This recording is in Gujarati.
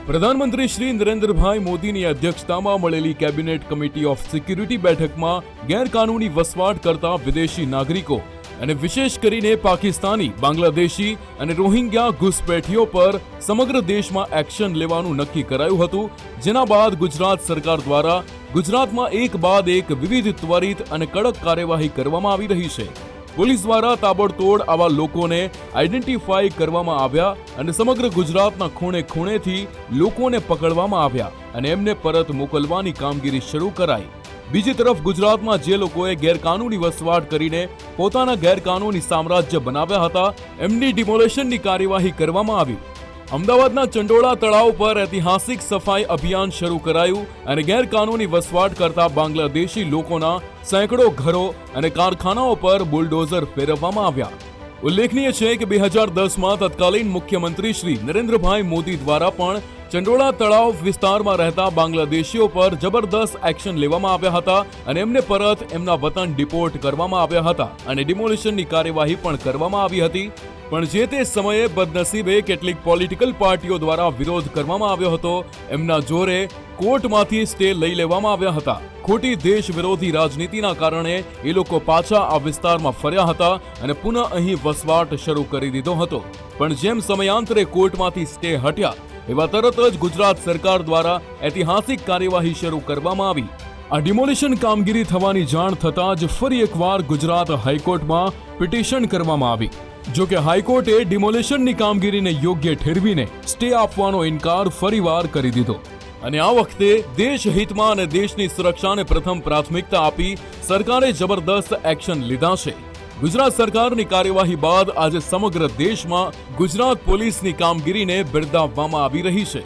પ્રધાનમંત્રી શ્રી નરેન્દ્રભાઈ મોદીની અધ્યક્ષતામાં મળેલી કેબિનેટ કમિટી ઓફ સિક્યુરિટી બેઠકમાં ગેરકાનૂની વસવાટ કરતા વિદેશી નાગરિકો અને વિશેષ કરીને પાકિસ્તાની, બાંગ્લાદેશી અને રોહિંગ્યા ઘૂસપેઠીઓ પર સમગ્ર દેશમાં એક્શન લેવાનું નક્કી કરાયું હતું, જેના બાદ ગુજરાત સરકાર દ્વારા ગુજરાતમાં એક બાદ એક વિવિધ ત્વરિત અને કડક કાર્યવાહી કરવામાં આવી રહી છે. પોલીસ દ્વારા તાબડતોડ આવા લોકોને આઈડેન્ટિફાઈ કરવામાં આવ્યા અને સમગ્ર ગુજરાતના ખૂણે ખૂણેથી લોકોને પકડવામાં આવ્યા અને એમને પરત મોકલવાની કામગીરી શરૂ કરાઈ. બીજી તરફ ગુજરાતમાં જે લોકોએ ગેરકાનૂની વસવાટ કરીને પોતાના ગેરકાનૂની સામ્રાજ્ય બનાવ્યા હતા, એમની ડિમોલેશનની કાર્યવાહી કરવામાં આવી. અમદાવાદના ચંડોળા તળાવ પર ઐતિહાસિક સફાઈ અભિયાન શરૂ કરાયું અને ગેરકાનૂની વસવાટ કરતા બાંગ્લાદેશી લોકોના સેંકડો ઘરો અને કારખાનાઓ પર બુલડોઝર ફેરવવામાં આવ્યા. ઉલ્લેખનીય છે કે 2010માં તત્કાલીન મુખ્યમંત્રી શ્રી નરેન્દ્રભાઈ મોદી દ્વારા પણ ચંડોળા તળાવ વિસ્તારમાં રહેતા બાંગ્લાદેશીઓ પર જબરદસ્ત એક્શન લેવામાં આવ્યા હતા અને એમને પરત એમના વતન ડિપોર્ટ કરવામાં આવ્યા હતા અને ડિમોલિશનની કાર્યવાહી પણ કરવામાં આવી હતી. પણ જે તે સમયે બદનસીબે કેટલીક પોલિટિકલ પાર્ટીઓ દ્વારા વિરોધ કરવામાં આવ્યો હતો. એમના જોરે કોર્ટમાંથી સ્ટે લઈ લેવામાં આવ્યા હતા. ખોટી દેશ વિરોધી રાજનીતિના કારણે એ લોકો પાછા આ વિસ્તારમાં ફર્યા હતા અને પુનઃ અહીં વસવાટ શરૂ કરી દીધો હતો. પણ જેમ સમયાંતરે કોર્ટમાંથી સ્ટે હટ્યા, એવા તરત જ ગુજરાત સરકાર દ્વારા ઐતિહાસિક કાર્યવાહી શરૂ કરવામાં આવી. આ ડિમોલિશન કામગીરી થવાની જાણ થતાં જ ફરી એકવાર ગુજરાત હાઈકોર્ટમાં પિટિશન કરવામાં આવી. જો કે હાઈકોર્ટે ડિમોલિશનની કામગીરીને યોગ્ય ઠેરવીને સ્ટે આપવાનો ઇનકાર ફરીવાર કરી દીધો અને આ વખતે દેશ હિતમાં અને દેશની સુરક્ષાને પ્રથમ પ્રાથમિકતા આપી સરકારે જબરદસ્ત એક્શન લીધા છે. ગુજરાત સરકારની કાર્યવાહી બાદ આજે સમગ્ર દેશમાં ગુજરાત પોલીસની કામગીરીને બિરદાવવામાં આવી રહી છે.